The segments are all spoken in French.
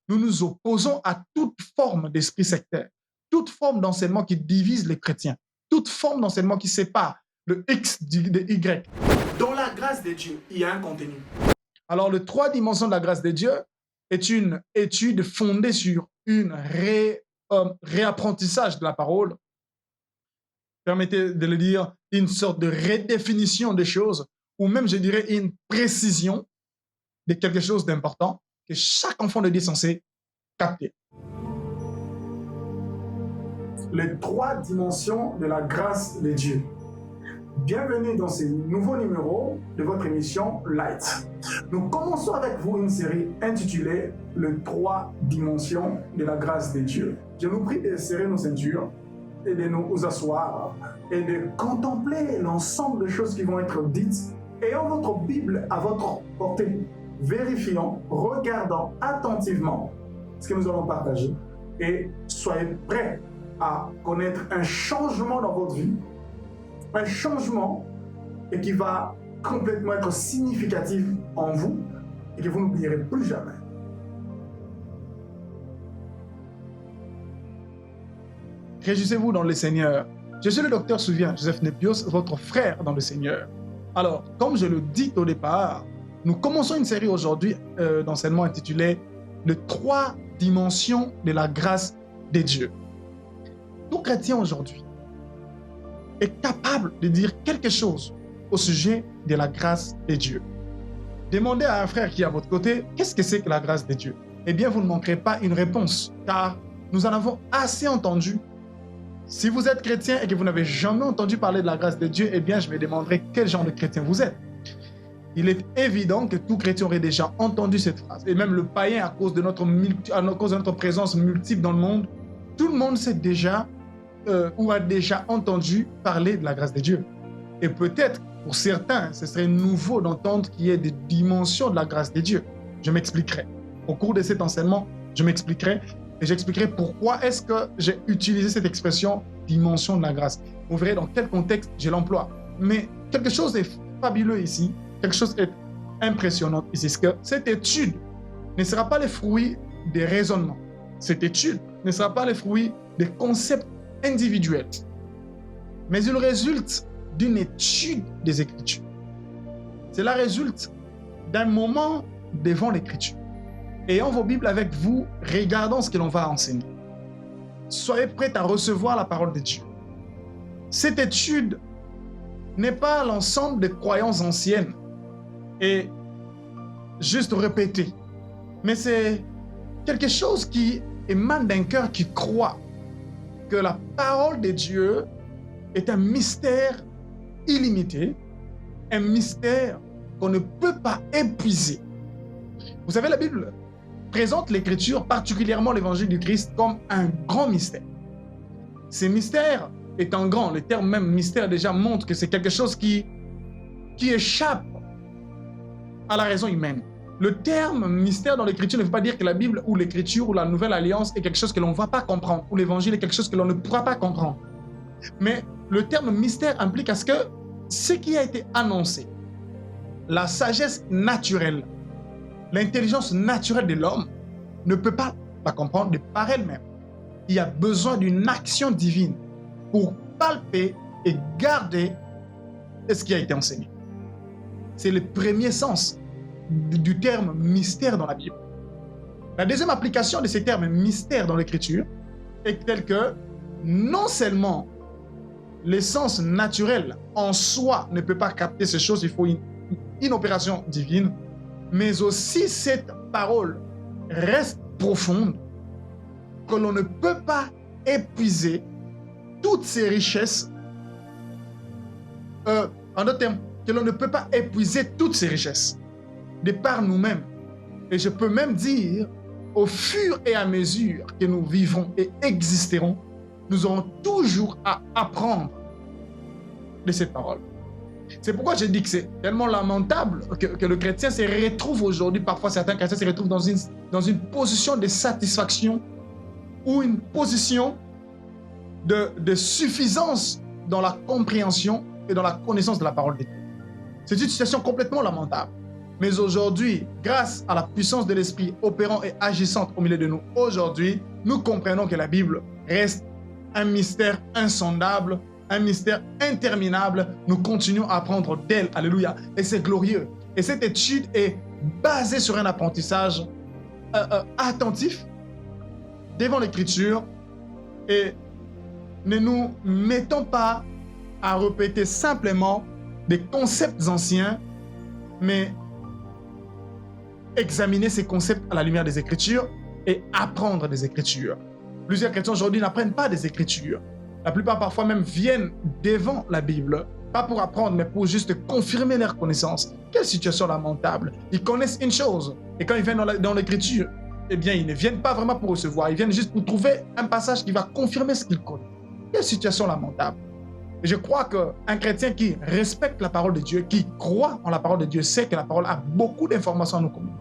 nous nous opposons à toute forme d'esprit sectaire, toute forme d'enseignement qui divise les chrétiens, toute forme d'enseignement qui sépare le X de Y. Dans la grâce de Dieu, il y a un contenu. Alors, le 3 dimensions de la grâce de Dieu est une étude fondée sur une réapprentissage de la parole. Permettez de le dire, une sorte de redéfinition des choses, ou même, je dirais, une précision de quelque chose d'important que chaque enfant de Dieu est censé capter. Les 3 dimensions de la grâce de Dieu. Bienvenue dans ce nouveau numéro de votre émission Light. Nous commençons avec vous une série intitulée Les 3 dimensions de la grâce de Dieu. Je vous prie de serrer nos ceintures et de nous asseoir et de contempler l'ensemble des choses qui vont être dites. Ayant votre Bible à votre portée, vérifiant, regardant attentivement ce que nous allons partager et soyez prêts à connaître un changement dans votre vie, un changement et qui va complètement être significatif en vous et que vous n'oublierez plus jamais. Réjouissez-vous dans le Seigneur. Je suis le docteur Souvien, Joseph Nepios, votre frère dans le Seigneur. Alors, comme je le dis au départ, nous commençons une série aujourd'hui d'enseignement intitulée « Les 3 dimensions de la grâce de Dieu ». Tout chrétien aujourd'hui est capable de dire quelque chose au sujet de la grâce de Dieu. Demandez à un frère qui est à votre côté, qu'est-ce que c'est que la grâce de Dieu? Eh bien, vous ne manquerez pas une réponse, car nous en avons assez entendu. Si vous êtes chrétien et que vous n'avez jamais entendu parler de la grâce de Dieu, eh bien, je me demanderai quel genre de chrétien vous êtes. Il est évident que tout chrétien aurait déjà entendu cette phrase. Et même le païen, à cause de notre présence multiple dans le monde, tout le monde sait déjà ou a déjà entendu parler de la grâce de Dieu. Et peut-être, pour certains, ce serait nouveau d'entendre qu'il y ait des dimensions de la grâce de Dieu. Je m'expliquerai. Au cours de cet enseignement, je m'expliquerai et j'expliquerai pourquoi est-ce que j'ai utilisé cette expression « dimension de la grâce ». Vous verrez dans quel contexte je l'emploie. Mais quelque chose est fabuleux ici, quelque chose est impressionnant ici, c'est que cette étude ne sera pas le fruit des raisonnements. Cette étude ne sera pas le fruit des concepts individuels, mais il résulte d'une étude des Écritures. Cela résulte d'un moment devant l'Écriture. Ayant vos Bibles avec vous, regardons ce que l'on va enseigner. Soyez prêts à recevoir la parole de Dieu. Cette étude n'est pas l'ensemble des croyances anciennes et juste répétées, mais c'est quelque chose qui émane d'un cœur qui croit que la parole de Dieu est un mystère illimité, un mystère qu'on ne peut pas épuiser. Vous savez, la Bible présente l'Écriture, particulièrement l'Évangile du Christ, comme un grand mystère. Ce mystère étant grand, le terme même mystère déjà montre que c'est quelque chose qui échappe à la raison humaine. Le terme mystère dans l'Écriture ne veut pas dire que la Bible ou l'Écriture ou la Nouvelle Alliance est quelque chose que l'on ne va pas comprendre, ou l'Évangile est quelque chose que l'on ne pourra pas comprendre. Mais le terme mystère implique à ce que ce qui a été annoncé, la sagesse naturelle, l'intelligence naturelle de l'homme ne peut pas la comprendre de par elle-même. Il y a besoin d'une action divine pour palper et garder ce qui a été enseigné. C'est le premier sens du terme mystère dans la Bible. La deuxième application de ce terme mystère dans l'Écriture est telle que non seulement l'essence naturelle en soi ne peut pas capter ces choses, il faut une opération divine, mais aussi cette parole reste profonde, que l'on ne peut pas épuiser toutes ces richesses, en d'autres termes, que l'on ne peut pas épuiser toutes ces richesses de par nous-mêmes. Et je peux même dire, au fur et à mesure que nous vivrons et existerons, nous aurons toujours à apprendre de cette parole. C'est pourquoi je dis que c'est tellement lamentable que le chrétien se retrouve aujourd'hui, parfois certains chrétiens se retrouvent dans une position de satisfaction ou une position de suffisance dans la compréhension et dans la connaissance de la parole de Dieu. C'est une situation complètement lamentable. Mais aujourd'hui, grâce à la puissance de l'Esprit opérant et agissante au milieu de nous, aujourd'hui, nous comprenons que la Bible reste un mystère insondable, un mystère interminable. Nous continuons à apprendre d'elle. Alléluia. Et c'est glorieux. Et cette étude est basée sur un apprentissage attentif devant l'Écriture, et ne nous mettons pas à répéter simplement des concepts anciens, mais examiner ces concepts à la lumière des Écritures et apprendre des Écritures. Plusieurs chrétiens aujourd'hui n'apprennent pas des Écritures. La plupart parfois même viennent devant la Bible, pas pour apprendre, mais pour juste confirmer leur connaissance. Quelle situation lamentable. Ils connaissent une chose, et quand ils viennent dans l'Écriture, eh bien, ils ne viennent pas vraiment pour recevoir, ils viennent juste pour trouver un passage qui va confirmer ce qu'ils connaissent. Quelle situation lamentable. Et je crois qu'un chrétien qui respecte la parole de Dieu, qui croit en la parole de Dieu, sait que la parole a beaucoup d'informations à nous communiquer.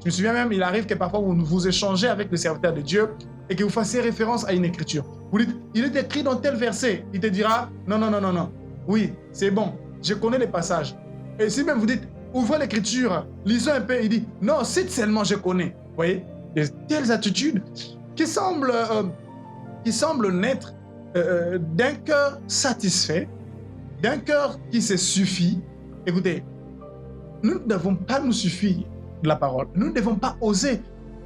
Je me souviens même, il arrive que parfois vous échangez avec le serviteur de Dieu et que vous fassiez référence à une écriture. Vous dites, il est écrit dans tel verset. Il te dira, non. Oui, c'est bon, je connais les passages. Et si même vous dites, ouvrez l'écriture, lisons un peu, il dit, non, cite seulement, je connais. Vous voyez, de telles attitudes qui semblent naître d'un cœur satisfait, d'un cœur qui se suffit. Écoutez, nous ne devons pas nous suffire de la parole. Nous ne devons pas oser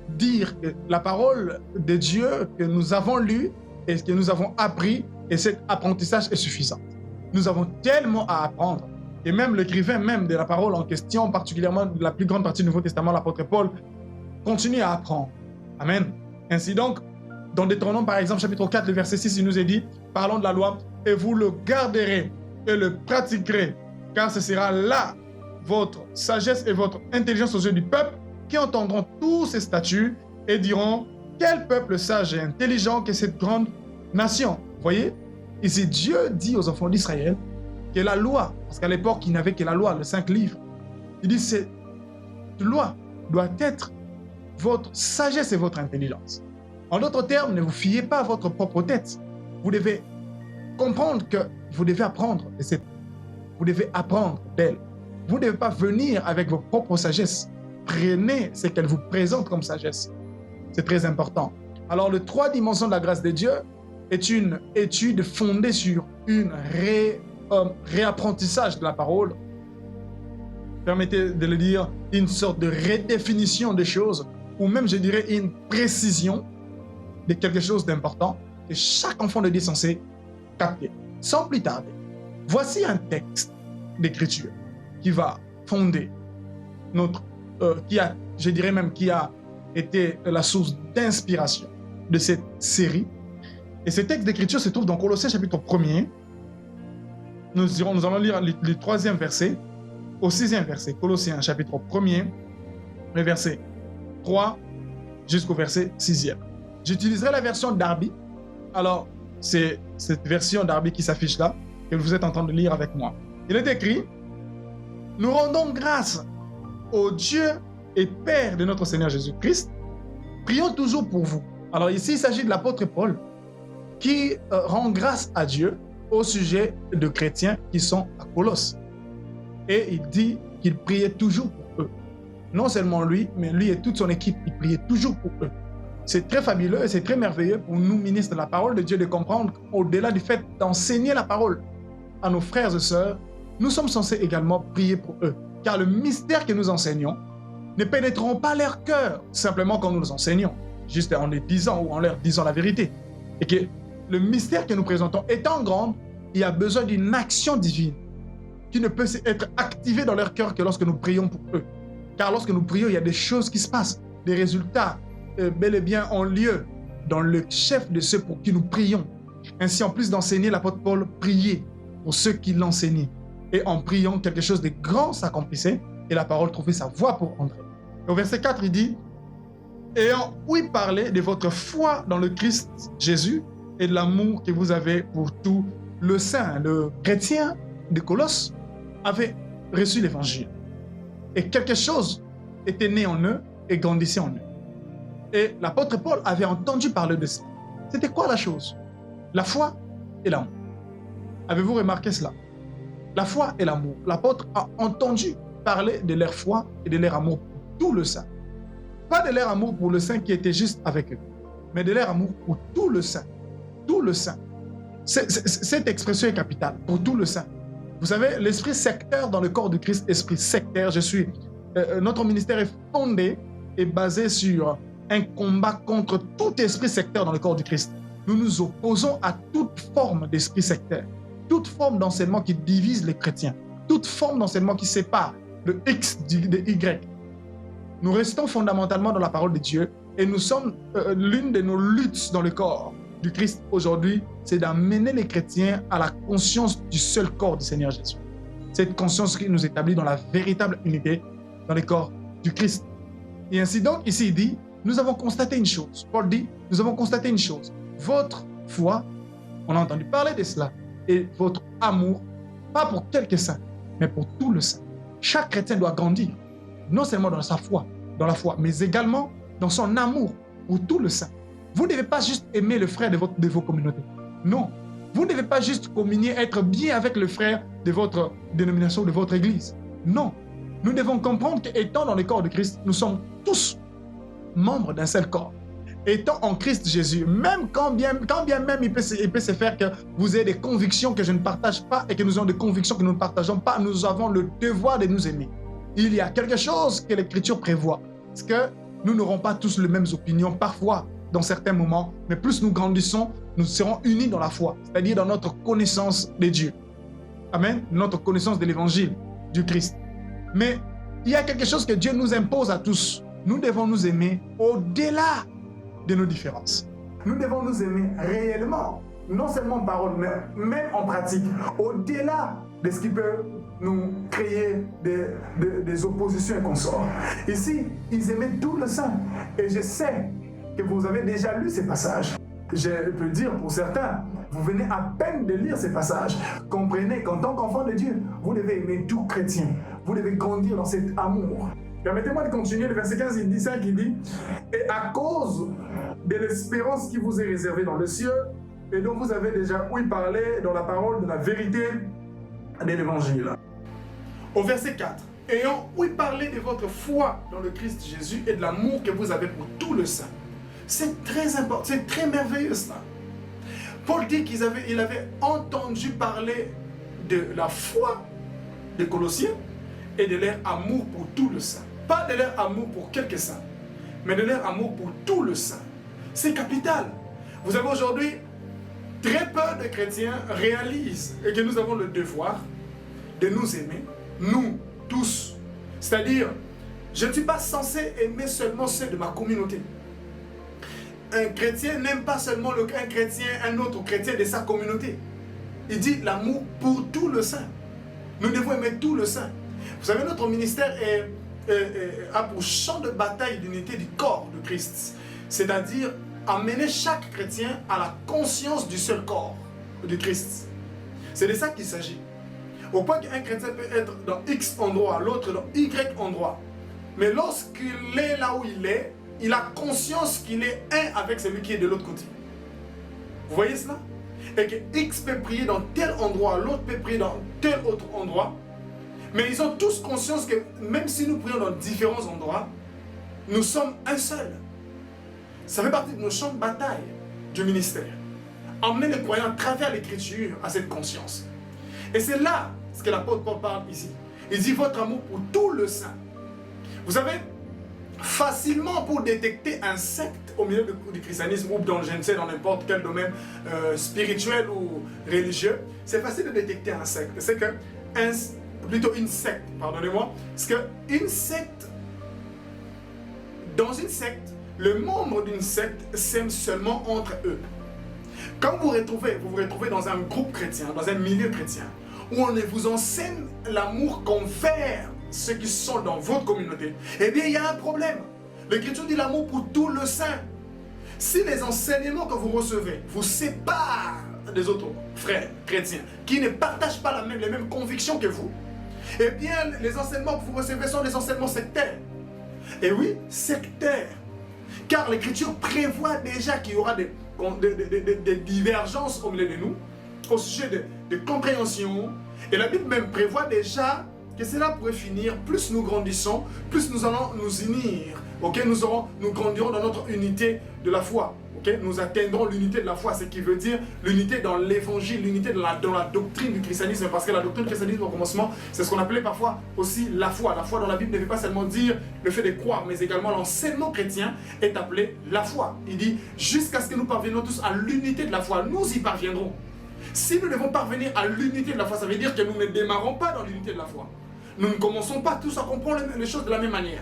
dire que la parole de Dieu que nous avons lue et que nous avons appris, et cet apprentissage est suffisant. Nous avons tellement à apprendre. Et même l'écrivain même de la parole en question, particulièrement de la plus grande partie du Nouveau Testament, l'apôtre Paul, continue à apprendre. Amen. Ainsi donc, dans Deutéronome, par exemple, chapitre 4, le verset 6, il nous est dit, parlons de la loi, et vous le garderez et le pratiquerez, car ce sera là votre sagesse et votre intelligence aux yeux du peuple, qui entendront tous ces statuts et diront, quel peuple sage et intelligent que cette grande nation. Vous voyez, ici Dieu dit aux enfants d'Israël que la loi, parce qu'à l'époque il n'avait que la loi, les 5 livres, il dit cette loi doit être votre sagesse et votre intelligence. En d'autres termes, ne vous fiez pas à votre propre tête. Vous devez comprendre que vous devez apprendre de cette. Vous devez apprendre d'elle. Vous ne devez pas venir avec vos propres sagesses. Prenez ce qu'elle vous présente comme sagesse. C'est très important. Alors, les 3 dimensions de la grâce de Dieu est une étude fondée sur un réapprentissage de la parole. Permettez de le dire, une sorte de redéfinition des choses, ou même, je dirais, une précision de quelque chose d'important que chaque enfant de Dieu est censé capter, sans plus tarder. Voici un texte d'écriture qui va fonder notre, qui a été la source d'inspiration de cette série. Et ce texte d'écriture se trouve dans Colossiens chapitre 1er. Nous allons lire le 3e verset au 6e verset. Colossiens chapitre 1er, le verset 3 jusqu'au verset 6e. J'utiliserai la version Darby. Alors, c'est cette version Darby qui s'affiche là, que vous êtes en train de lire avec moi. Il est écrit, « Nous rendons grâce au Dieu et Père de notre Seigneur Jésus-Christ. Prions toujours pour vous. » Alors ici, il s'agit de l'apôtre Paul qui rend grâce à Dieu au sujet de chrétiens qui sont à Colosse. Et il dit qu'il priait toujours pour eux. Non seulement lui, mais lui et toute son équipe, ils priaient toujours pour eux. C'est très fabuleux et c'est très merveilleux pour nous, ministres de la parole de Dieu, de comprendre qu'au-delà du fait d'enseigner la parole à nos frères et sœurs, nous sommes censés également prier pour eux. Car le mystère que nous enseignons ne pénétreront pas leur cœur simplement quand nous les enseignons, juste en les disant ou en leur disant la vérité. Et que le mystère que nous présentons étant grand, il y a besoin d'une action divine qui ne peut être activée dans leur cœur que lorsque nous prions pour eux. Car lorsque nous prions, il y a des choses qui se passent, des résultats bel et bien ont lieu dans le chef de ceux pour qui nous prions. Ainsi, en plus d'enseigner, l'apôtre Paul priait pour ceux qui l'enseignaient. Et en priant, quelque chose de grand s'accomplissait et la parole trouvait sa voie pour entrer. Et au verset 4, il dit, « Ayant ouï parler de votre foi dans le Christ Jésus et de l'amour que vous avez pour tout le saint, le chrétien de Colosse, avait reçu l'évangile. Et quelque chose était né en eux et grandissait en eux. Et l'apôtre Paul avait entendu parler de ça. C'était quoi la chose? La foi et l'amour. Avez-vous remarqué cela? La foi et l'amour. L'apôtre a entendu parler de leur foi et de leur amour pour tout le saint. Pas de leur amour pour le saint qui était juste avec eux, mais de leur amour pour tout le saint. Tout le saint. Cette expression est capitale, pour tout le saint. Vous savez, l'esprit sectaire dans le corps de Christ, esprit sectaire, notre ministère est fondé et basé sur un combat contre tout esprit sectaire dans le corps du Christ. Nous nous opposons à toute forme d'esprit sectaire, toute forme d'enseignement qui divise les chrétiens, toute forme d'enseignement qui sépare le X de Y. Nous restons fondamentalement dans la parole de Dieu et nous sommes, l'une de nos luttes dans le corps du Christ aujourd'hui, c'est d'amener les chrétiens à la conscience du seul corps du Seigneur Jésus. Cette conscience qui nous établit dans la véritable unité dans le corps du Christ. Et ainsi donc, ici il dit, nous avons constaté une chose. Paul dit, nous avons constaté une chose. Votre foi, on a entendu parler de cela, et votre amour, pas pour quelques saints, mais pour tout le saint. Chaque chrétien doit grandir, non seulement dans sa foi, dans la foi, mais également dans son amour pour tout le saint. Vous ne devez pas juste aimer le frère de vos communautés. Non. Vous ne devez pas juste communier, être bien avec le frère de votre dénomination, de votre église. Non. Nous devons comprendre qu'étant dans le corps de Christ, nous sommes tous membres d'un seul corps. Étant en Christ Jésus, même quand bien même il peut se faire que vous ayez des convictions que je ne partage pas et que nous avons des convictions que nous ne partageons pas, nous avons le devoir de nous aimer. Il y a quelque chose que l'Écriture prévoit. Parce que nous n'aurons pas tous les mêmes opinions parfois, dans certains moments, mais plus nous grandissons, nous serons unis dans la foi, c'est-à-dire dans notre connaissance de Dieu. Amen. Notre connaissance de l'Évangile du Christ. Mais il y a quelque chose que Dieu nous impose à tous. Nous devons nous aimer au-delà de nos différences. Nous devons nous aimer réellement, non seulement en parole, mais même en pratique, au-delà de ce qui peut nous créer des oppositions et consorts. Ici, ils aimaient tout le saint. Et je sais que vous avez déjà lu ces passages. Je peux dire pour certains, vous venez à peine de lire ces passages. Comprenez qu'en tant qu'enfant de Dieu, vous devez aimer tout chrétien. Vous devez grandir dans cet amour. Permettez-moi de continuer, le verset 15, il dit ça, qui dit « Et à cause de l'espérance qui vous est réservée dans le ciel, et dont vous avez déjà ouï parler dans la parole de la vérité de l'Évangile. » Au verset 4, « Ayant ouï parler de votre foi dans le Christ Jésus et de l'amour que vous avez pour tout le saint. » C'est très important, c'est très merveilleux cela. Paul dit qu'il avait entendu parler de la foi des Colossiens et de leur amour pour tout le saint. Pas de leur amour pour quelques saints, mais de leur amour pour tout le saint. C'est capital. Vous avez aujourd'hui, très peu de chrétiens réalisent et que nous avons le devoir de nous aimer, nous tous. C'est-à-dire, je ne suis pas censé aimer seulement ceux de ma communauté. Un chrétien n'aime pas seulement un autre chrétien de sa communauté. Il dit l'amour pour tout le saint. Nous devons aimer tout le saint. Vous savez, notre ministère a pour champ de bataille l'unité du corps de Christ. C'est-à-dire amener chaque chrétien à la conscience du seul corps de Christ. C'est de ça qu'il s'agit. Au point qu'un chrétien peut être dans X endroit, l'autre dans Y endroit. Mais lorsqu'il est là où il est, il a conscience qu'il est un avec celui qui est de l'autre côté. Vous voyez cela? Et que X peut prier dans tel endroit, l'autre peut prier dans tel autre endroit. Mais ils ont tous conscience que même si nous prions dans différents endroits, nous sommes un seul. Ça fait partie de nos champs de bataille du ministère. Emmener les croyants à travers l'Écriture à cette conscience. Et c'est là ce que l'apôtre Paul parle ici. Il dit votre amour pour tout le saint. Vous savez, facilement pour détecter un secte au milieu du christianisme ou dans, je ne sais, dans n'importe quel domaine spirituel ou religieux, c'est facile de détecter un secte. C'est que plutôt une secte, pardonnez-moi, parce qu'une secte, dans une secte, le membre d'une secte s'aime seulement entre eux. Quand vous vous retrouvez dans un groupe chrétien, dans un milieu chrétien, où on vous enseigne l'amour qu'envers ceux qui sont dans votre communauté, eh bien il y a un problème. L'Écriture dit l'amour pour tout le saint. Si les enseignements que vous recevez vous séparent des autres frères chrétiens qui ne partagent pas les mêmes convictions que vous, eh bien les enseignements que vous recevez sont des enseignements sectaires. Et oui, sectaires. Car l'Écriture prévoit déjà qu'il y aura des divergences au milieu de nous, au sujet de compréhension. Et la Bible même prévoit déjà que cela pourrait finir, plus nous grandissons, plus nous allons nous unir. Ok, nous grandirons dans notre unité de la foi. Ok, nous atteindrons l'unité de la foi, ce qui veut dire l'unité dans l'évangile, l'unité dans la doctrine du christianisme. Parce que la doctrine du christianisme au commencement, c'est ce qu'on appelait parfois aussi la foi. La foi dans la Bible ne veut pas seulement dire le fait de croire, mais également l'enseignement chrétien est appelé la foi. Il dit jusqu'à ce que nous parvenions tous à l'unité de la foi. Nous y parviendrons. Si nous devons parvenir à l'unité de la foi, ça veut dire que nous ne démarrons pas dans l'unité de la foi. Nous ne commençons pas tous à comprendre les choses de la même manière.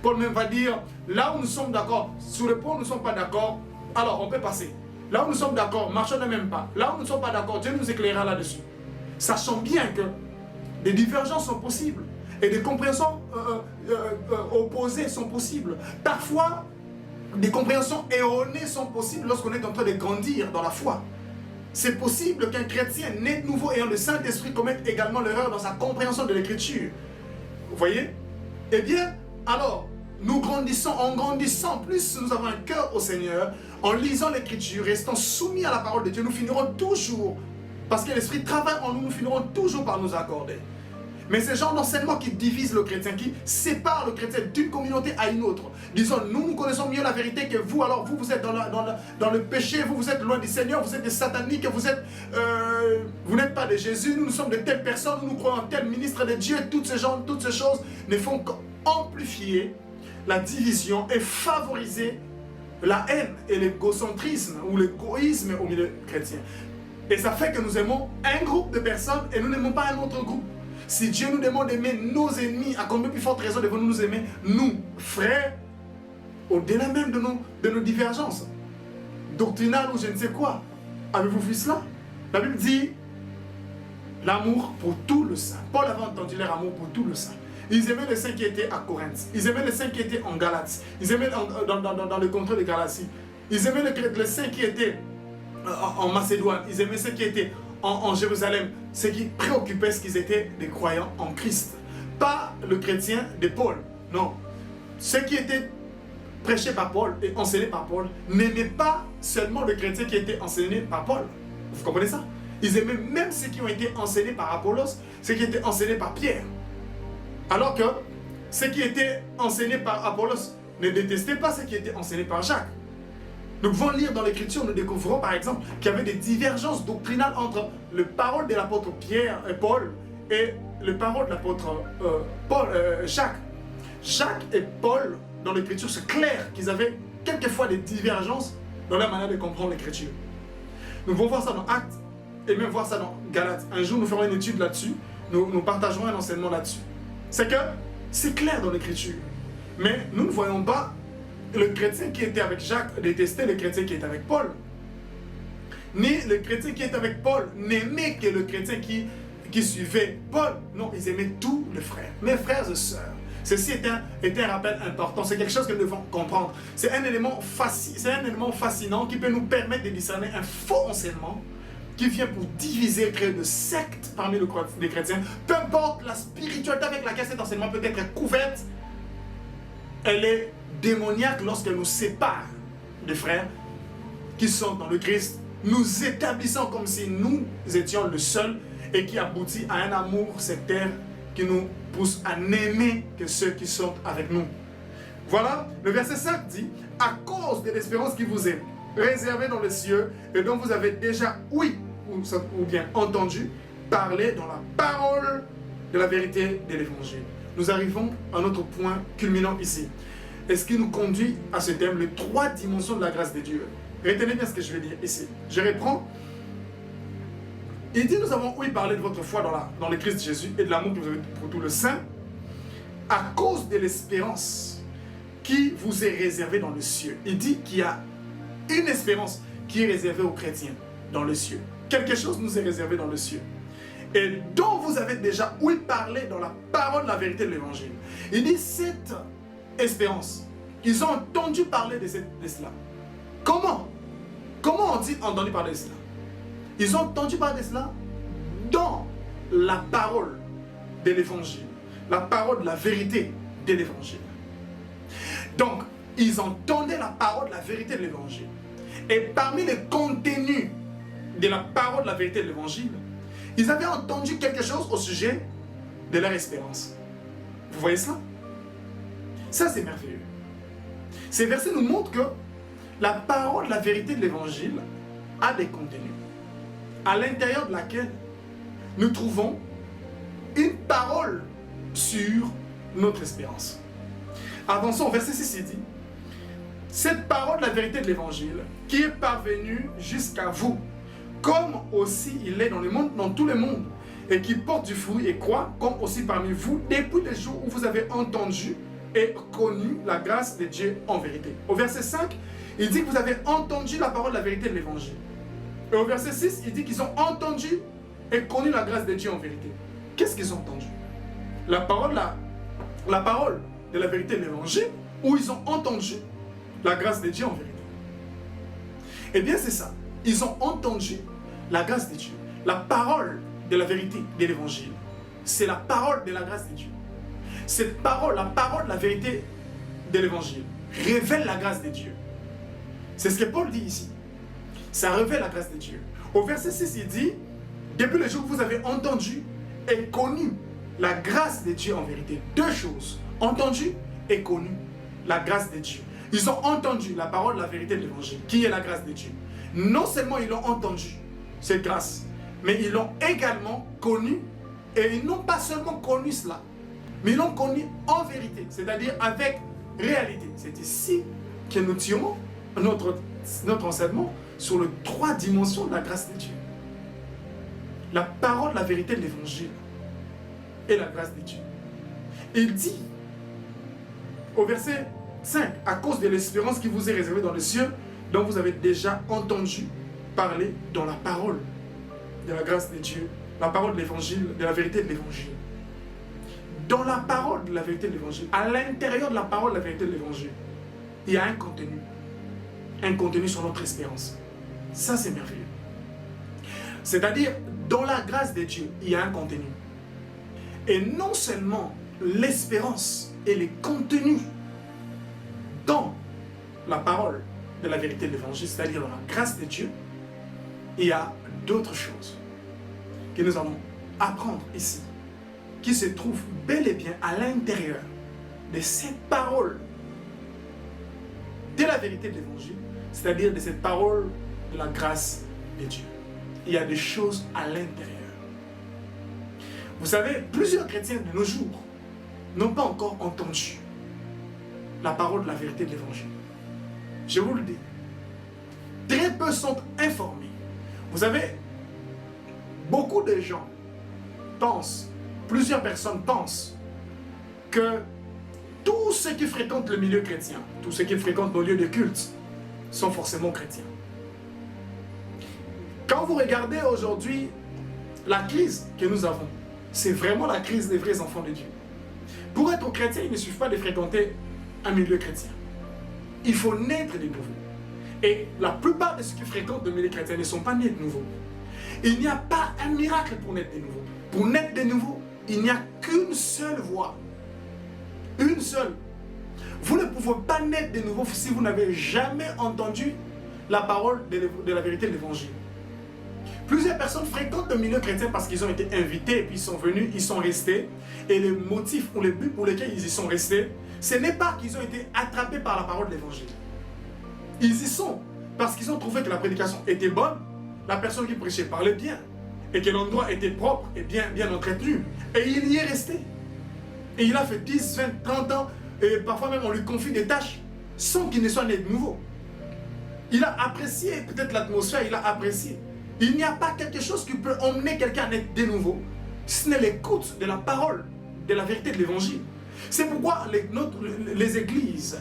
Paul même va dire, là où nous sommes d'accord, sur le point où nous ne sommes pas d'accord, alors on peut passer. Là où nous sommes d'accord, marchons ne même pas. Là où nous ne sommes pas d'accord, Dieu nous éclairera là-dessus. Sachant bien que des divergences sont possibles et des compréhensions opposées sont possibles. Parfois, des compréhensions erronées sont possibles lorsqu'on est en train de grandir dans la foi. C'est possible qu'un chrétien né de nouveau ayant le Saint-Esprit commette également l'erreur dans sa compréhension de l'Écriture. Vous voyez? Eh bien, alors, nous grandissons, en grandissant, plus nous avons un cœur au Seigneur, en lisant l'Écriture, restant soumis à la parole de Dieu, nous finirons toujours, parce que l'Esprit travaille en nous, nous finirons toujours par nous accorder. Mais ces genres d'enseignement qui divisent le chrétien, qui séparent le chrétien d'une communauté à une autre. Disons, nous connaissons mieux la vérité que vous, alors vous êtes dans le péché, vous êtes loin du Seigneur, vous êtes des sataniques, vous n'êtes pas de Jésus, nous sommes de telles personnes, nous croyons en tel ministre de Dieu, toutes ces choses ne font qu'amplifier la division et favoriser la haine et l'égocentrisme ou l'égoïsme au milieu chrétien. Et ça fait que nous aimons un groupe de personnes et nous n'aimons pas un autre groupe. Si Dieu nous demande d'aimer nos ennemis, à combien plus forte raison devons-nous nous aimer, nous, frères, au-delà même de nos divergences doctrinales ou je ne sais quoi. Avez-vous vu cela? La Bible dit l'amour pour tout le saint. Paul avait entendu leur amour pour tout le saint. Ils aimaient les saints qui étaient à Corinthe. Ils aimaient les saints qui étaient en Galatie. Ils aimaient dans le contrée de Galatie. Ils aimaient les saints qui étaient en Macédoine. Ils aimaient ceux qui étaient en Jérusalem. Ce qui préoccupait, c'est qu'ils étaient des croyants en Christ. Pas le chrétien de Paul. Non. Ceux qui étaient prêchés par Paul et enseignés par Paul n'aimaient pas seulement le chrétien qui était enseigné par Paul. Vous comprenez ça? Ils aimaient même ceux qui ont été enseignés par Apollos, ceux qui étaient enseignés par Pierre. Alors que ceux qui étaient enseignés par Apollos ne détestaient pas ceux qui étaient enseignés par Jacques. Nous pouvons lire dans l'Écriture, nous découvrons par exemple qu'il y avait des divergences doctrinales entre les paroles de l'apôtre Pierre et Paul et les paroles de l'apôtre Jacques. Jacques et Paul, dans l'Écriture, c'est clair qu'ils avaient quelquefois des divergences dans la manière de comprendre l'Écriture. Nous pouvons voir ça dans Actes et même voir ça dans Galates. Un jour, nous ferons une étude là-dessus, nous partagerons un enseignement là-dessus. C'est que c'est clair dans l'Écriture, mais nous ne voyons pas le chrétien qui était avec Jacques détestait le chrétien qui était avec Paul. Ni le chrétien qui était avec Paul n'aimait que le chrétien qui suivait Paul. Non, ils aimaient tous les frères, mes frères et sœurs. Ceci était un rappel important, c'est quelque chose que nous devons comprendre. C'est un élément fascinant qui peut nous permettre de discerner un faux enseignement qui vient pour diviser, créer de sectes parmi les chrétiens. Peu importe la spiritualité avec laquelle cet enseignement peut être couverte, elle est démoniaque lorsqu'elle nous sépare des frères qui sont dans le Christ, nous établissant comme si nous étions le seul et qui aboutit à un amour sectaire qui nous pousse à n'aimer que ceux qui sont avec nous. Voilà, le verset 5 dit « À cause de l'espérance qui vous est réservée dans les cieux et dont vous avez déjà, oui, ou bien entendu, parler dans la parole de la vérité de l'Évangile. » Nous arrivons à notre point culminant ici. Et ce qui nous conduit à ce thème, les 3 dimensions de la grâce de Dieu. Retenez bien ce que je vais dire ici. Je reprends. Il dit, nous avons oui parlé de votre foi dans le Christ Jésus et de l'amour que vous avez pour tout le saint, à cause de l'espérance qui vous est réservée dans le ciel. Il dit qu'il y a une espérance qui est réservée aux chrétiens dans le ciel. Quelque chose nous est réservé dans le ciel. Et dont vous avez déjà oui parlé dans la parole de la vérité de l'Évangile. Il dit, cette espérance, ils ont entendu parler de cela. Comment ont-ils entendu parler de cela? Ils ont entendu parler de cela dans la parole de l'Évangile, la parole de la vérité de l'Évangile. Donc, ils entendaient la parole de la vérité de l'Évangile. Et parmi les contenus de la parole de la vérité de l'Évangile, ils avaient entendu quelque chose au sujet de leur espérance. Vous voyez cela? Ça, c'est merveilleux. Ces versets nous montrent que la parole, la vérité de l'évangile a des contenus à l'intérieur de laquelle nous trouvons une parole sur notre espérance. Avançons au verset 6, il dit: cette parole, la vérité de l'évangile, qui est parvenue jusqu'à vous, comme aussi il est dans le monde, dans tout le monde, et qui porte du fruit et croit, comme aussi parmi vous, depuis les jours où vous avez entendu et connu la grâce de Dieu en vérité. Au verset 5, il dit que vous avez entendu la parole de la vérité de l'évangile. Et au verset 6, il dit qu'ils ont entendu et connu la grâce de Dieu en vérité. Qu'est-ce qu'ils ont entendu? La parole de la vérité de l'évangile, où ils ont entendu la grâce de Dieu en vérité. Eh bien, c'est ça. Ils ont entendu la grâce de Dieu. La parole de la vérité de l'évangile, c'est la parole de la grâce de Dieu. Cette parole, la parole de la vérité de l'évangile, révèle la grâce de Dieu. C'est ce que Paul dit ici. Ça révèle la grâce de Dieu. Au verset 6, il dit: depuis le jour où vous avez entendu et connu la grâce de Dieu en vérité. Deux choses: entendu et connu la grâce de Dieu. Ils ont entendu la parole, la vérité de l'évangile, qui est la grâce de Dieu. Non seulement ils l'ont entendu, cette grâce, mais ils l'ont également connu, et ils n'ont pas seulement connu cela, mais ils l'ont connu en vérité, c'est-à-dire avec réalité. C'est ici que nous tirons notre enseignement sur les trois dimensions de la grâce de Dieu. La parole, la vérité de l'évangile et la grâce de Dieu. Il dit au verset 5, à cause de l'espérance qui vous est réservée dans les cieux, dont vous avez déjà entendu parler dans la parole de la grâce de Dieu, la parole de l'évangile, de la vérité de l'évangile. Dans la parole de la vérité de l'évangile, à l'intérieur de la parole de la vérité de l'évangile, il y a un contenu sur notre espérance. Ça, c'est merveilleux. C'est-à-dire, dans la grâce de Dieu, il y a un contenu. Et non seulement l'espérance et les contenus dans la parole de la vérité de l'évangile, c'est-à-dire dans la grâce de Dieu, il y a d'autres choses que nous allons apprendre ici, qui se trouvent bel et bien à l'intérieur de cette parole de la vérité de l'évangile, c'est-à-dire de cette parole de la grâce de Dieu. Il y a des choses à l'intérieur. Vous savez, plusieurs chrétiens de nos jours n'ont pas encore entendu la parole de la vérité de l'évangile. Je vous le dis. Très peu sont informés. Vous savez, beaucoup de gens pensent, plusieurs personnes pensent que tous ceux qui fréquentent le milieu chrétien, tous ceux qui fréquentent nos lieux de culte, sont forcément chrétiens. Quand vous regardez aujourd'hui la crise que nous avons, c'est vraiment la crise des vrais enfants de Dieu. Pour être chrétien, il ne suffit pas de fréquenter un milieu chrétien. Il faut naître de nouveau. Et la plupart de ceux qui fréquentent le milieu chrétien ne sont pas nés de nouveau. Il n'y a pas un miracle pour naître de nouveau. Pour naître de nouveau, il n'y a qu'une seule voie. Une seule. Vous ne pouvez pas naître de nouveau si vous n'avez jamais entendu la parole de la vérité de l'évangile. Plusieurs personnes fréquentent le milieu chrétien parce qu'ils ont été invités et puis ils sont venus, ils sont restés. Et le motif ou le but pour lequel ils y sont restés, ce n'est pas qu'ils ont été attrapés par la parole de l'évangile. Ils y sont parce qu'ils ont trouvé que la prédication était bonne, la personne qui prêchait parlait bien, et que l'endroit était propre et bien entretenu. Et il y est resté. Et il a fait 10, 20, 30 ans, et parfois même on lui confie des tâches sans qu'il ne soit né de nouveau. Il a apprécié peut-être l'atmosphère, il a apprécié. Il n'y a pas quelque chose qui peut emmener quelqu'un à naître de nouveau, si ce n'est l'écoute de la parole, de la vérité de l'évangile. C'est pourquoi les églises,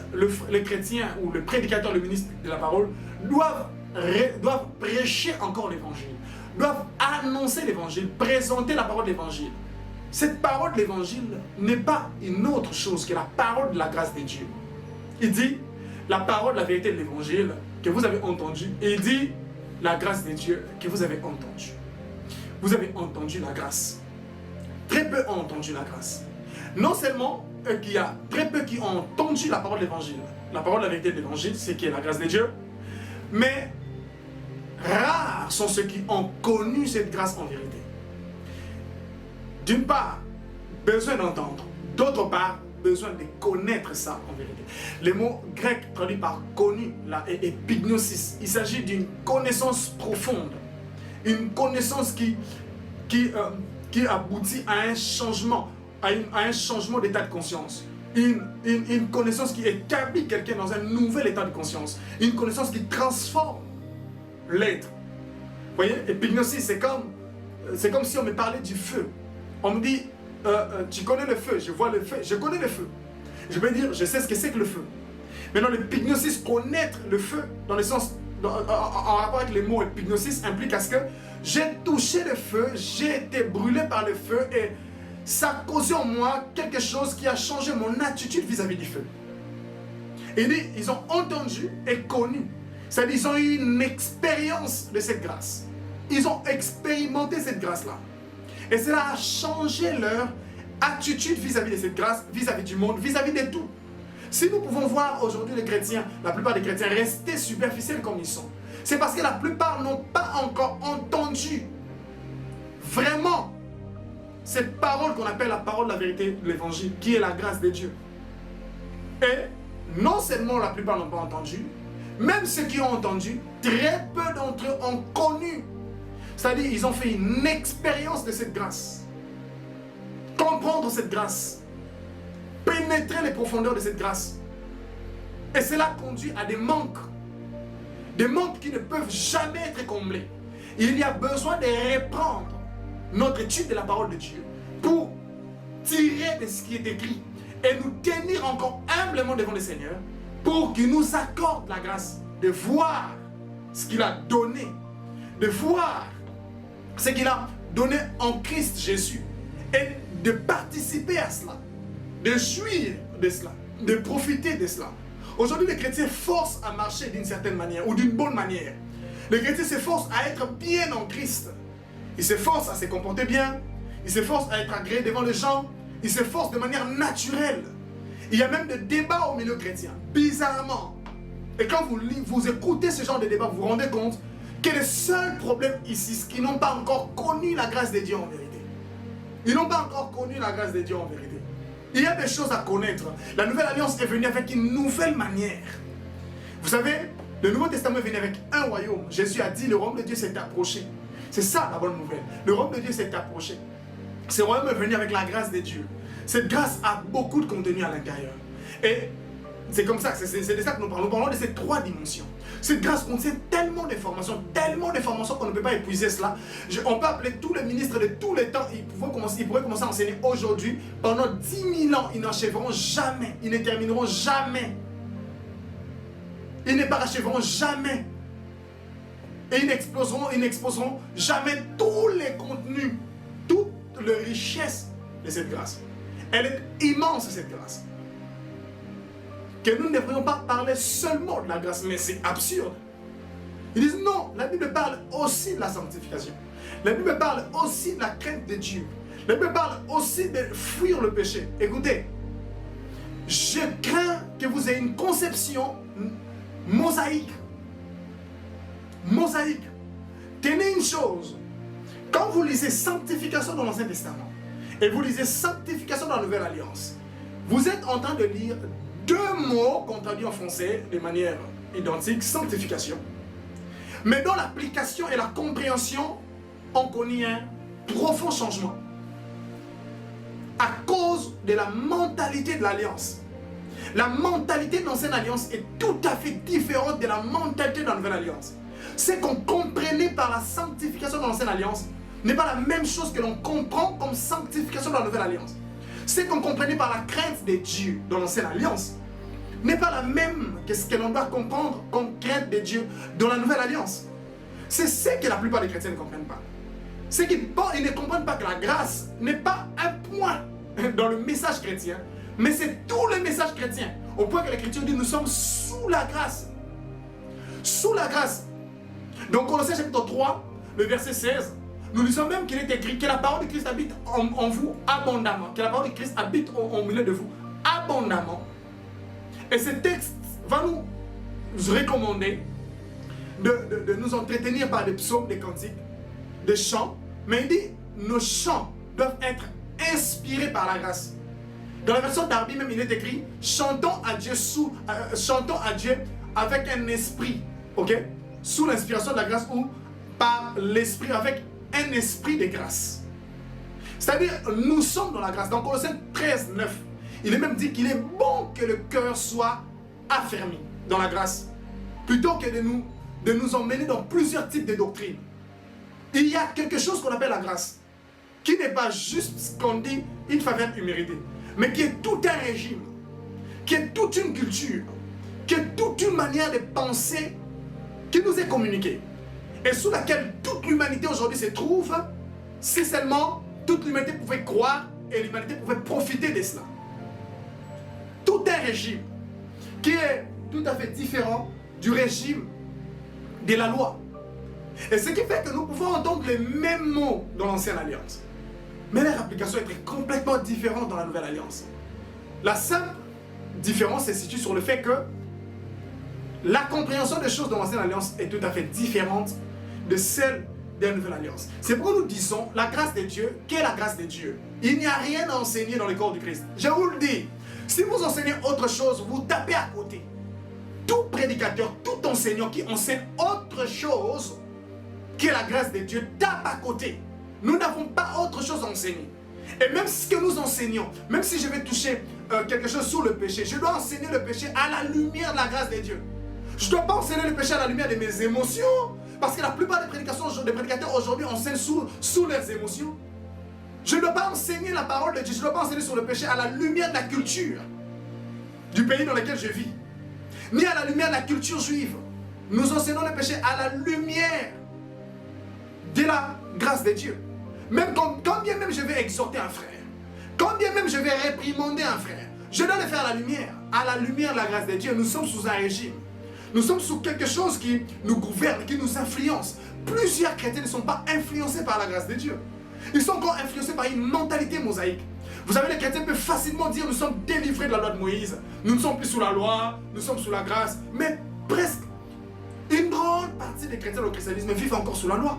les chrétiens ou le prédicateur, le ministre de la parole doivent prêcher encore l'évangile, doivent annoncer l'évangile, présenter la parole de l'évangile. Cette parole de l'évangile n'est pas une autre chose que la parole de la grâce de Dieu. Il dit la parole de la vérité de l'évangile que vous avez entendue, et il dit la grâce de Dieu que vous avez entendue. Vous avez entendu la grâce. Très peu ont entendu la grâce. Non seulement qu'il y a très peu qui ont entendu la parole de l'évangile, la parole de la vérité de l'évangile, c'est qui est la grâce de Dieu, mais rares sont ceux qui ont connu cette grâce en vérité. D'une part, besoin d'entendre. D'autre part, besoin de connaître ça en vérité. Le mot grec traduit par connu, là, est epignosis. Il s'agit d'une connaissance profonde. Une connaissance qui aboutit à un changement, à un changement d'état de conscience. Une connaissance qui établit quelqu'un dans un nouvel état de conscience. Une connaissance qui transforme l'être. Vous voyez, epignosis, c'est comme si on me parlait du feu. On me dit, tu connais le feu, je vois le feu, je connais le feu. Je peux dire, je sais ce que c'est que le feu. Maintenant, l'epignosis, connaître le feu, dans le sens, en rapport avec les mots epignosis, implique à ce que j'ai touché le feu, j'ai été brûlé par le feu et ça a causé en moi quelque chose qui a changé mon attitude vis-à-vis du feu. Et il dit, ils ont entendu et connu. C'est-à-dire, ils ont eu une expérience de cette grâce. Ils ont expérimenté cette grâce-là. Et cela a changé leur attitude vis-à-vis de cette grâce, vis-à-vis du monde, vis-à-vis de tout. Si nous pouvons voir aujourd'hui les chrétiens, la plupart des chrétiens rester superficiels comme ils sont, c'est parce que la plupart n'ont pas encore entendu vraiment cette parole qu'on appelle la parole de la vérité de l'évangile, qui est la grâce de Dieu. Et non seulement la plupart n'ont pas entendu, même ceux qui ont entendu, très peu d'entre eux ont connu. C'est-à-dire, ils ont fait une expérience de cette grâce. Comprendre cette grâce. Pénétrer les profondeurs de cette grâce. Et cela conduit à des manques. Des manques qui ne peuvent jamais être comblés. Il y a besoin de reprendre notre étude de la parole de Dieu pour tirer de ce qui est écrit et nous tenir encore humblement devant le Seigneur pour qu'il nous accorde la grâce de voir ce qu'il a donné, de voir ce qu'il a donné en Christ Jésus et de participer à cela, de jouir de cela, de profiter de cela. Aujourd'hui, les chrétiens forcent à marcher d'une certaine manière ou d'une bonne manière. Les chrétiens s'efforcent à être bien en Christ. Ils s'efforcent à se comporter bien, ils s'efforcent à être agréés devant les gens, ils s'efforcent de manière naturelle. Il y a même des débats au milieu chrétien, bizarrement. Et quand vous écoutez ce genre de débat, vous vous rendez compte que le seul problème ici, c'est qu'ils n'ont pas encore connu la grâce de Dieu en vérité. Ils n'ont pas encore connu la grâce de Dieu en vérité. Il y a des choses à connaître. La nouvelle alliance est venue avec une nouvelle manière. Vous savez, le Nouveau Testament est venu avec un royaume. Jésus a dit, le royaume de Dieu s'est approché. C'est ça la bonne nouvelle. Le royaume de Dieu s'est approché. Ce royaume est venu avec la grâce de Dieu. Cette grâce a beaucoup de contenu à l'intérieur. Et c'est comme ça, c'est de ça que nous parlons. Nous parlons de ces trois dimensions. Cette grâce contient tellement d'informations qu'on ne peut pas épuiser cela. On peut appeler tous les ministres de tous les temps, ils pourraient commencer à enseigner aujourd'hui. Pendant 10 000 ans, ils n'achèveront jamais, ils ne termineront jamais. Ils ne parachèveront jamais. Et ils n'exposeront jamais tous les contenus, toute la richesse de cette grâce. Elle est immense, cette grâce. Que nous ne devrions pas parler seulement de la grâce, mais c'est absurde. Ils disent non, la Bible parle aussi de la sanctification. La Bible parle aussi de la crainte de Dieu. La Bible parle aussi de fuir le péché. Écoutez, je crains que vous ayez une conception mosaïque. Mosaïque. Tenez une chose, quand vous lisez sanctification dans l'Ancien Testament et vous lisez sanctification dans la Nouvelle Alliance, vous êtes en train de lire deux mots qu'on traduit en français de manière identique, sanctification. Mais dans l'application et la compréhension, on connaît un profond changement à cause de la mentalité de l'Alliance. La mentalité de l'Ancienne Alliance est tout à fait différente de la mentalité de la Nouvelle Alliance. Ce qu'on comprenait par la sanctification de l'Ancienne Alliance n'est pas la même chose que l'on comprend comme sanctification de la Nouvelle Alliance. Ce qu'on comprenait par la crainte de Dieu dans l'Ancienne Alliance n'est pas la même que ce que l'on doit comprendre comme crainte de Dieu dans la Nouvelle Alliance. C'est ce que la plupart des chrétiens ne comprennent pas. C'est qu'ils ne comprennent pas que la grâce n'est pas un point dans le message chrétien, mais c'est tout le message chrétien. Au point que l'Écriture dit nous sommes sous la grâce. Sous la grâce. Donc Colossiens chapitre 3, le verset 16, nous lisons même qu'il est écrit que la parole de Christ habite en vous abondamment. Que la parole de Christ habite au milieu de vous abondamment. Et ce texte va nous recommander de nous entretenir par des psaumes, des cantiques, des chants. Mais il dit, nos chants doivent être inspirés par la grâce. Dans la version Darby même, il est écrit chantons à Dieu, chantons à Dieu avec un esprit, ok? Sous l'inspiration de la grâce ou par l'esprit, avec un esprit de grâce. C'est-à-dire, nous sommes dans la grâce. Dans Colossiens 13, 9, il est même dit qu'il est bon que le cœur soit affermi dans la grâce, plutôt que de nous emmener dans plusieurs types de doctrines. Il y a quelque chose qu'on appelle la grâce, qui n'est pas juste ce qu'on dit une faveur imméritée, mais qui est tout un régime, qui est toute une culture, qui est toute une manière de penser qui nous est communiquée et sous laquelle toute l'humanité aujourd'hui se trouve, si seulement toute l'humanité pouvait croire et l'humanité pouvait profiter de cela. Tout un régime qui est tout à fait différent du régime de la loi. Et ce qui fait que nous pouvons entendre les mêmes mots dans l'Ancienne Alliance, mais leur application est complètement différente dans la Nouvelle Alliance. La simple différence se situe sur le fait que la compréhension des choses dans l'Ancienne Alliance est tout à fait différente de celle de la Nouvelle Alliance. C'est pourquoi nous disons la grâce de Dieu. Qu'est la grâce de Dieu? Il n'y a rien à enseigner dans le corps du Christ. Je vous le dis, si vous enseignez autre chose, vous tapez à côté. Tout prédicateur, tout enseignant qui enseigne autre chose que la grâce de Dieu tape à côté. Nous n'avons pas autre chose à enseigner. Et même ce que nous enseignons, même si je vais toucher quelque chose sur le péché, je dois enseigner le péché à la lumière de la grâce de Dieu. Je ne dois pas enseigner le péché à la lumière de mes émotions, parce que la plupart des prédicateurs aujourd'hui enseignent sous leurs émotions. Je ne dois pas enseigner la parole de Dieu, je ne dois pas enseigner sur le péché à la lumière de la culture du pays dans lequel je vis, ni à la lumière de la culture juive. Nous enseignons le péché à la lumière de la grâce de Dieu. Même quand bien même je vais exhorter un frère, quand bien même je vais réprimander un frère, je dois le faire à la lumière de la grâce de Dieu. Nous sommes sous un régime. Nous sommes sous quelque chose qui nous gouverne, qui nous influence. Plusieurs chrétiens ne sont pas influencés par la grâce de Dieu. Ils sont encore influencés par une mentalité mosaïque. Vous savez, les chrétiens peuvent facilement dire nous sommes délivrés de la loi de Moïse. Nous ne sommes plus sous la loi, nous sommes sous la grâce. Mais presque une grande partie des chrétiens au christianisme vivent encore sous la loi.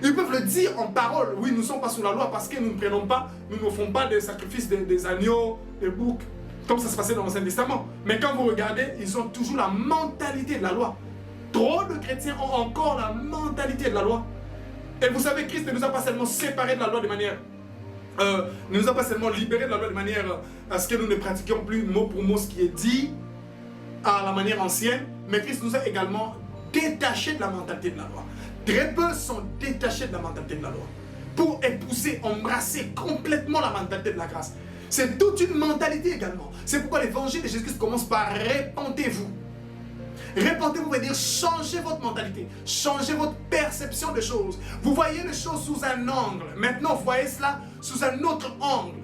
Ils peuvent le dire en parole. Oui, nous ne sommes pas sous la loi parce que nous ne prenons pas, nous ne font pas des sacrifices des agneaux, des boucs, comme ça se passait dans l'Ancien Testament. Mais quand vous regardez, ils ont toujours la mentalité de la loi. Trop de chrétiens ont encore la mentalité de la loi. Et vous savez, Christ ne nous a pas seulement séparés de la loi de manière... ne nous a pas seulement libérés de la loi de manière à ce que nous ne pratiquions plus mot pour mot ce qui est dit à la manière ancienne, mais Christ nous a également détachés de la mentalité de la loi. Très peu sont détachés de la mentalité de la loi pour épouser, embrasser complètement la mentalité de la grâce. C'est toute une mentalité également. C'est pourquoi l'évangile de Jésus-Christ commence par répentez-vous. Répentez-vous veut dire changer votre mentalité, changer votre perception des choses. Vous voyez les choses sous un angle. Maintenant, vous voyez cela sous un autre angle.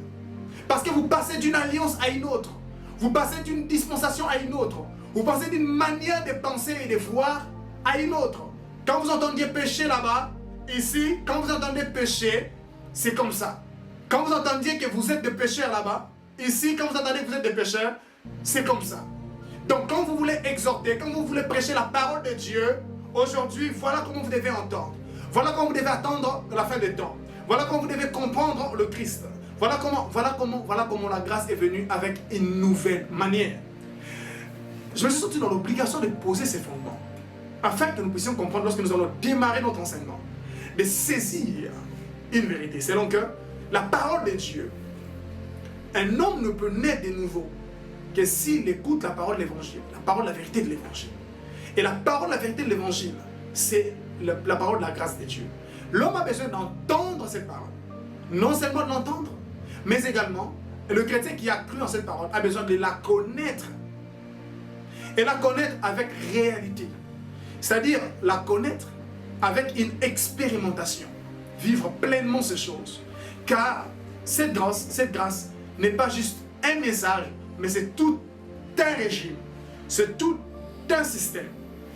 Parce que vous passez d'une alliance à une autre. Vous passez d'une dispensation à une autre. Vous passez d'une manière de penser et de voir à une autre. Quand vous entendiez pécher là-bas, ici, quand vous entendez pécher, c'est comme ça. Quand vous entendiez que vous êtes des pécheurs là-bas, ici, quand vous entendez que vous êtes des pécheurs, c'est comme ça. Donc quand vous voulez exhorter, quand vous voulez prêcher la parole de Dieu, aujourd'hui, voilà comment vous devez entendre. Voilà comment vous devez attendre la fin des temps. Voilà comment vous devez comprendre le Christ. Voilà comment la grâce est venue avec une nouvelle manière. Je me suis senti dans l'obligation de poser ces fondements, afin que nous puissions comprendre lorsque nous allons démarrer notre enseignement, de saisir une vérité. Selon que la parole de Dieu, un homme ne peut naître de nouveau que s'il écoute la parole de l'évangile, la parole de la vérité de l'évangile. Et la parole de la vérité de l'évangile, c'est la parole de la grâce de Dieu. L'homme a besoin d'entendre cette parole. Non seulement de l'entendre, mais également, le chrétien qui a cru en cette parole a besoin de la connaître. Et la connaître avec réalité. C'est-à-dire la connaître avec une expérimentation. Vivre pleinement ces choses. Car cette grâce n'est pas juste un message, mais c'est tout un régime. C'est tout un système.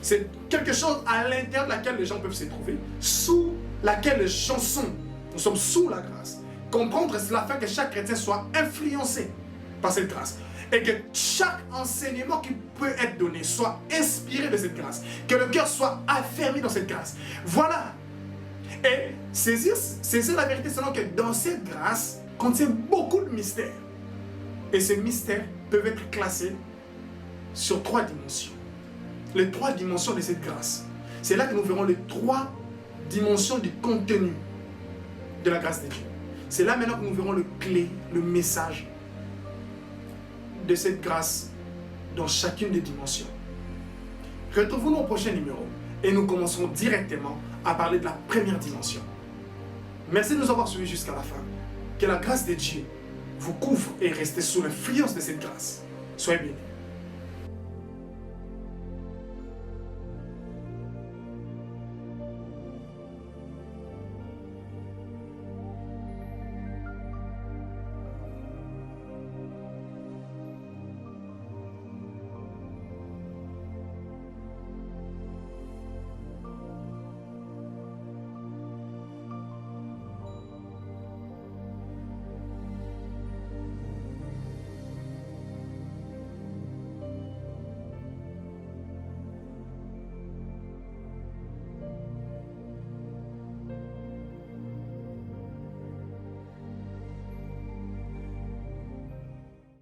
C'est quelque chose à l'intérieur de laquelle les gens peuvent se trouver, sous laquelle les gens sont. Nous sommes sous la grâce. Comprendre cela afin que chaque chrétien soit influencé par cette grâce. Et que chaque enseignement qui peut être donné soit inspiré de cette grâce. Que le cœur soit affermi dans cette grâce. Voilà. Et saisir la vérité selon que dans cette grâce, contient beaucoup de mystères. Et ces mystères peuvent être classés sur 3 dimensions. Les 3 dimensions de cette grâce. C'est là que nous verrons les 3 dimensions du contenu de la grâce de Dieu. C'est là maintenant que nous verrons le clé, le message de cette grâce dans chacune des dimensions. Retrouvons-nous au prochain numéro et nous commencerons directement à parler de la première dimension. Merci de nous avoir suivis jusqu'à la fin. Que la grâce de Dieu vous couvre et restez sous l'influence de cette grâce. Soyez bénis.